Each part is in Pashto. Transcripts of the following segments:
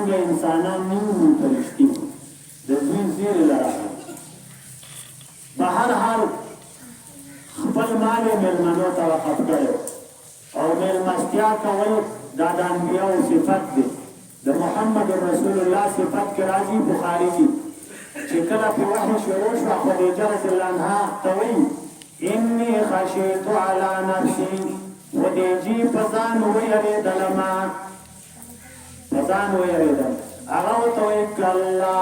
مونږ انسانان نه یو فرشتي د دوی زیرې لراغلي په هر حال خپل مال یې مېلمنو ته وقف کړی او مېلمستیا کول دا د انبیاو صفت دی د محمد رسول الله صفت کې راځي بخاري کې چې کله په وحی شروع شوه خدیجه رضی الله عنها ته وایي انی خشیت علی نفسی خدیجې په ځان ویرېدلمه په ځان ویرېدل هغه ورته وایي کلا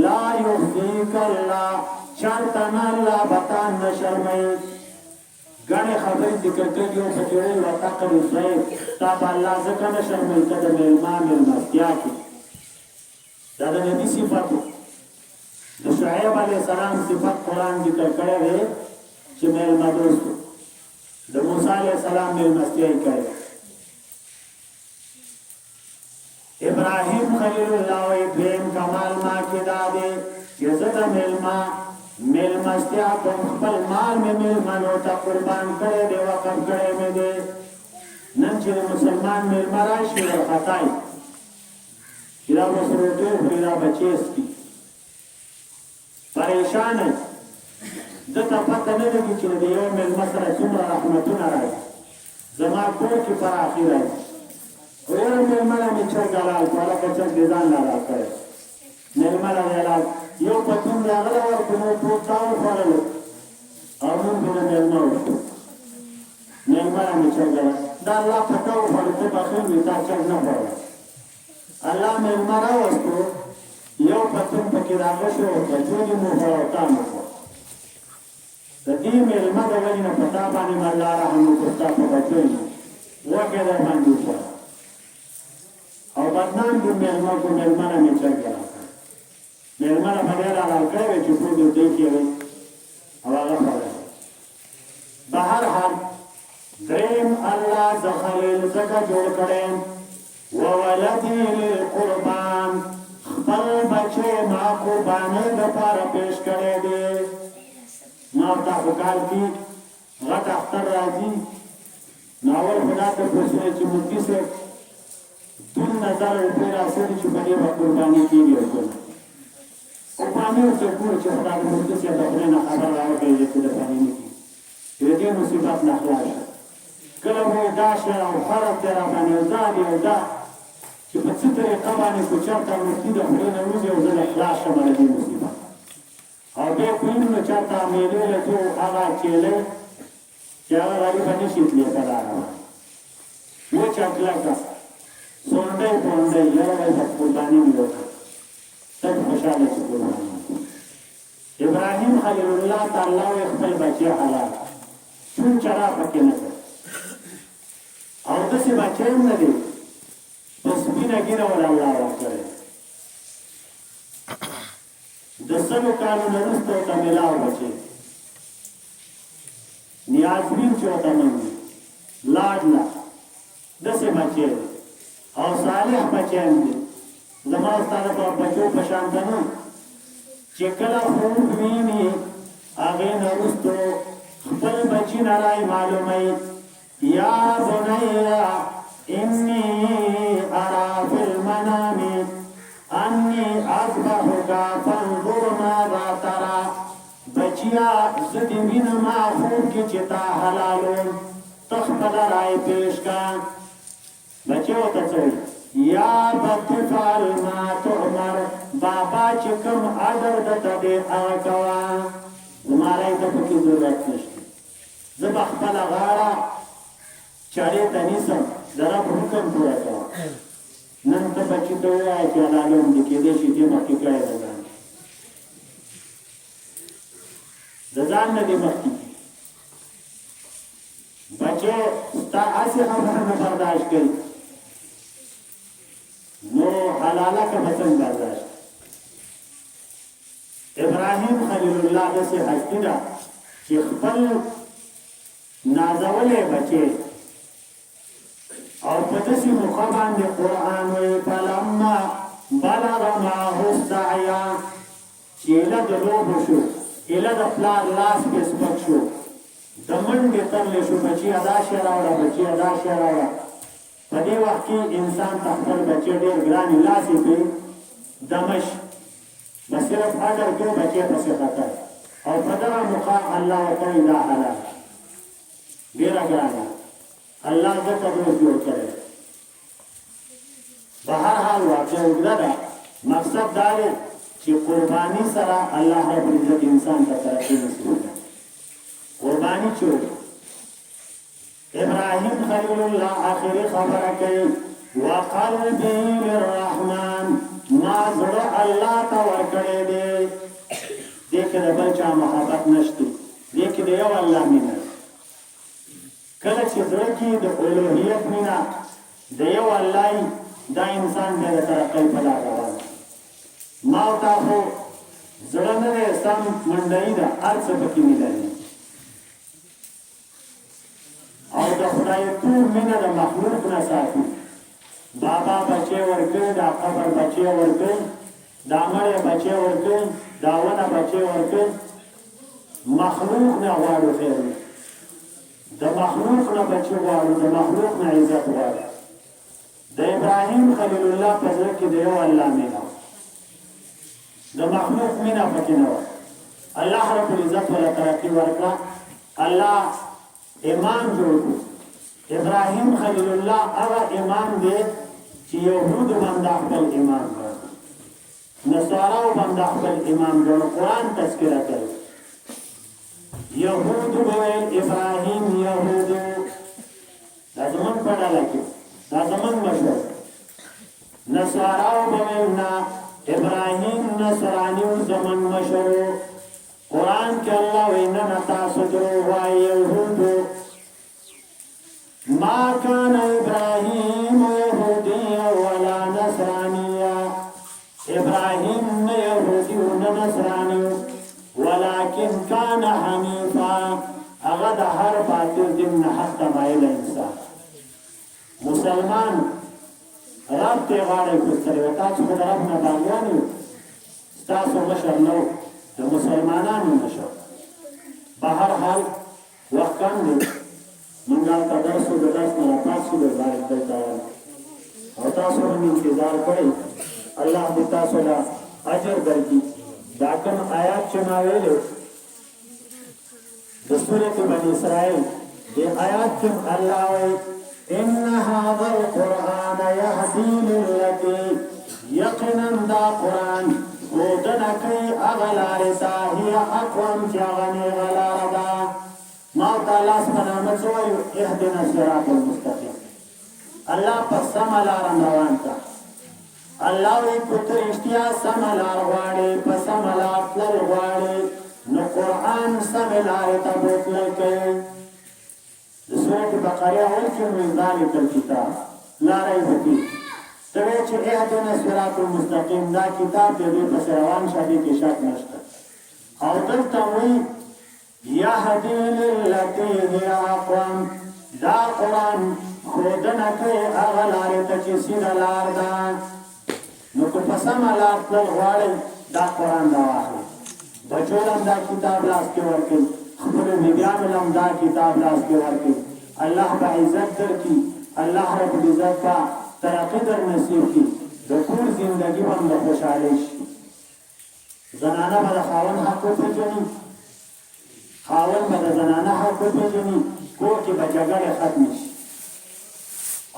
لا یخزیک الله چرته نه الله به تا نه شرموي ګڼې خبرې ذکر کړي او پکې وایي وتقر الضیف تا به الله ځکه نه شرموي ته د مېلمه مېلمستیا کې دا د نبي صفت د شعیب علیه السلام صفت قرآن ذکر کړی دی چې مېلمه دوست د موسی علیه السلام مېلمستیا یې کړې ابراهیم خلیل الله وایي دویم کمال ما کې دا دی چې زه د مېلمستیا کوم خپل مال مې مېلمنو ته قربان کړی دی وقف کړی مې دی نن چې مسلمان مېلمه راشي ورخطایي چې دا به سروټې وخوري دا بچې څکي پریشان دی ده ته پته نه لګي چې د یو مېلمه سره څومره رحمتونه راځي زما کور کې فراخي راځي ویره مېلمه له مې چرګ حلال کړه هلکه چرګ دې ځان له حلال کړی مېلمه له دې حلال یو پتون راغلی ورکړو نو ټول تا وخوړلو او موږ بې نه مېلمه وشو مېلمه له مې چرګ حلال دا الله په تا وخوړو ته بخیل وي تا چرګ نه خوړله الله مېلمه راوستو یو پتون پکې راغلی شو بچو دې مو خوړه تا مو خوړه د دې مېلمه د وجې نه په تا باندې مې الله رحم وکړو ستا په بچو یې وکې در باندې وخوړه او بدنام دې مېلمه کو مېلمه نه مې چرګ حلال کړی مېلمه نه به ډېر حلال کړی وی چې ټول دې دی کې وی او هغه خوړلی به هر حال دریم الله د خلیل ځکه جوړ کړی وولدي للقربان خپل بچی ما قربانۍ دپاره پیش کړی دی ما ورته په کال کې غټ اختر راځي نو اول خو دا تپوسونه چې مفتی صاحب 2000 روپۍ راسري چې په دې به قرباني کېږي او که نه قرباني ورته ګورو چې خدای د مفتی صاحب د خدای نه خبر راوکړي چې قرباني نه کېږي چې د دې مصیبت نه خلاص شه کله به دا شه او فرض دی راباندې او دا دی او دا چې په څه طریقه باندې که چېرته مفتي د خدای نه وځي او زه د خلاص شم له دې مصیبت او بیا کویم نو چېرته مېلې له ځو هغه چیلۍ چې هغه غریبه نه شي تللی په لاره باندې وچه کلکه سونډۍ پونډۍ یاره وایي په قرباني مې وکړه تک خوشحاله چې قرباني ابراهیم خلیل الله ته الله وایي خپل بچی حلال چون چرا پکې نه کړ او داسې بچی هم نه دی په سپینه ږیره ور الله ورکړی د 100 کالو نه وروسته ورته میلاو بچی نیازبین چې ورته منګي لاډله داسې بچی دی او صالح بچیان دي زما ستا د بچو په شان ته نه چې کله خوب ویني هغې نه وروستو خپل بچي نه رای معلوموي یا بنیه انی ارا فی المنام انی اذبحک فانظر ماذا ترى بچیا زه دې وینم خوب کې چې تا حلالوم ته خپله رای پیش کا بچه ورته څه وایي یا بتفعل ما تؤمر بابا چې کوم امر درته دی هغه کوه زما رای ته پکې ضرورت نشته زه به خپله غاړه چارې ته نیسم د رب حکم پوره کوه نن ته بچي ته ووایه چې حلالوم دې کېدای شي دې مخکې کړی د ځان د ځان نه دې مخکې بچه ستا هسې خبره نه برداشت کوي نو حلاله که بچن برداشت ابراهیم خلیل الله داسې هستي ده چې خپل نازولی بچی او په داسې موقع باندې قرآن وایي فلما بلغ معه السعی چې ایله د لوبو شو ایله د پلار لاس پې سپک شو د منډې ترلی شو بچی ادا شی راوړه بچی ادا شی راوړه په دې وخت کې انسان ته خپل بچی ډېر ګرانې لاسې پې دمش بس صرف اجر کې بچی پسې خطر او په دغه موقع الله ورته دا حلال ډېره ګرانه الله ځکه دوست جوړ کړی به هر حال واقع اوږده ده مقصد دا دی چې قرباني سره الله رب العزت انسان ته ترقي نصیب کړي قرباني چور ابراهیم خلیل الله آخري خبره کوي وقلبه للرحمن ما زړه الله ته ورکړی دی دې کې د بل چا محبت نشته دې کې د یو الله مینه کله چې زړه کې د الوهیت مینه د یو الله دا انسان به د ترقۍ په لار روان ما او تاسو زړه نه دی سم منډهیي ده هر څه پکې میلایي او د خدای ټول مینه د مخلوق نه ساتي بابا بچی ورکړي دا قبر بچی ورکړي دا مړی بچی ورکړي دا ونه بچی ورکړي مخلوق نه غواړو خیر د مخلوق نه بچی غواړو د مخلوق نه عزت غواړو د ابراهیم خلیل الله په زړه کې د یو الله مینه د مخلوق مینه پکې نه وه الله رب العزت ولا ترقي ورکړه الله امام جوړ کړو ابراهیم خلیل الله هغه امام دی چې یهودو باندې خپل امام کړ نصاراو باندې خپل امام جوړ قرآن تذکره کوي یهودو وویل ابراهیم یهودو دا زمونږ په ډله کې دا زمونږ مشهور نصاراو وویل نه ابراهیم نصرانیو زمونږ مشهور قرآن کې الله وینا تاسو دروغ وایي یهودو ما كان ابراهيم يهوديا ولا نصرانيا ابراهيم يهودي ولا نصراني ولكن كان حنيفا اغد هر باطل دین حق مایل انسان مسلمان رب ته غاړه کوي تاسو په رب نه باندې تاسو مشر نو د مسلمانانو نشو په هر حال وخت کم دی منګا تاسو د درس نه تاسو د ځای ته او تاسو هم انتظار کړئ الله دې تاسو له اجر درکړي دا کوم آیات چې ما ویلو د سورۃ بنی اسرائیل دې آیات کې الله وایي ان هذا القرآن يهدي للتي یقینا دا قرآن ودنا کوي اغلار هي اقوم چې غني غلاردا ما تعالی سبحانه وتعالى اهدنا الصراط المستقيم الله پس سملار روان تا الله وی پتر اشتیا سملار غواړي پس سملار تل غواړي نو قران سملار ته بوتل کوي سورۃ بقره اول کې ذالک الکتاب لا ریب فیه دوی چې اهدنا الصراط المستقيم دا کتاب دې په روان شادي کې شک نشته او دلته وی یهدی للتی هی اقوم دا قرآن خودنه کوي هغه لارې ته چې سیده لار ده نو که په سمه لار تلل غواړئ دا قرآن دا واخلئ بچو لم دا کتاب لاس کې ورکړئ خپلو بیبیانو لم دا کتاب لاس کې ورکړئ الله به عزت درکړي الله رب العزت به ترقي در نصیب کړي د ټول زندګي به هم د خوشحالۍ شي زنانه به د خاوند حق وپېژني خاوند به د زنانه حق وپېژني کور کې به جګړې ختمې شي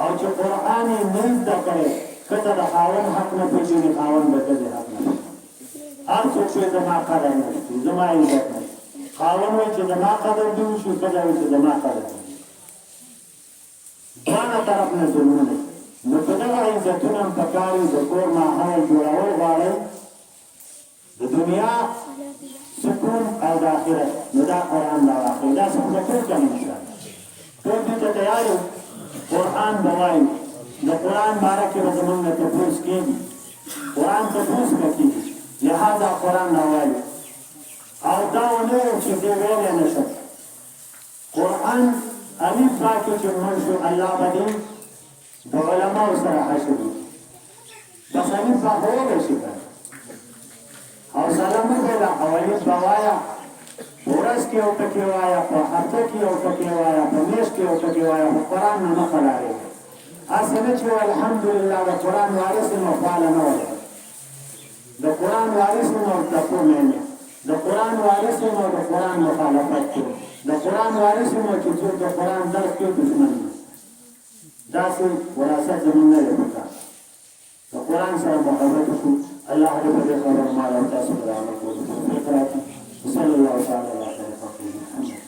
او چې قرآن یې نه زده کړی ښځه د خاوند حق نه پېژني خاوند به ښځې حق نه پېژني هر څوک وایي زما قدر نشته زما عزت نشته خاوند وایي چې زما قدر دې وشي ښځه وایي چې زما قدر دې وشي دواړه طرف نه ظلمونه نو په دغه عزتونه هم پکار وي د کور ماحول جوړول غواړئ د دنیا سکون او د آخرت نو دا قرآن دا واخلئ دا څه به ټول کوي انشاءالله ټول دې ته تیار یو قرآن به وایو د قرآن باره کې به زموږ نه تپوس کېږي قرآن تپوس به کېږي لهذا قرآن نه وایو او دا ونه یو چې دې ویلی نه شم قرآن الف با کې چې مړ شو الله به دې د علماو سره حشر وي بس الف با خو ویلی شي او سلام ویلا اولید بوایا ورځ کې او پکې وایا په هفته کې او پکې وایا په میاشت کې او پکې وایا په قرآن نه مخالاره هسې نه چې الحمدلله د قرآن وارث یم او فعاله نه وم د قرآن وارث یم او تقوا نه یم د قرآن وارث یم او د قرآن مخالفت کوم د قرآن وارث یم چې څوک د قرآن درس کوي دشمن یم داسې وراثت زموږ نه دی پکار د قرآن سره محبت وکړو الله دې په دې خبره ما او تاسو ته رحمت وکړي. صلی الله تعالی علیه وسلم.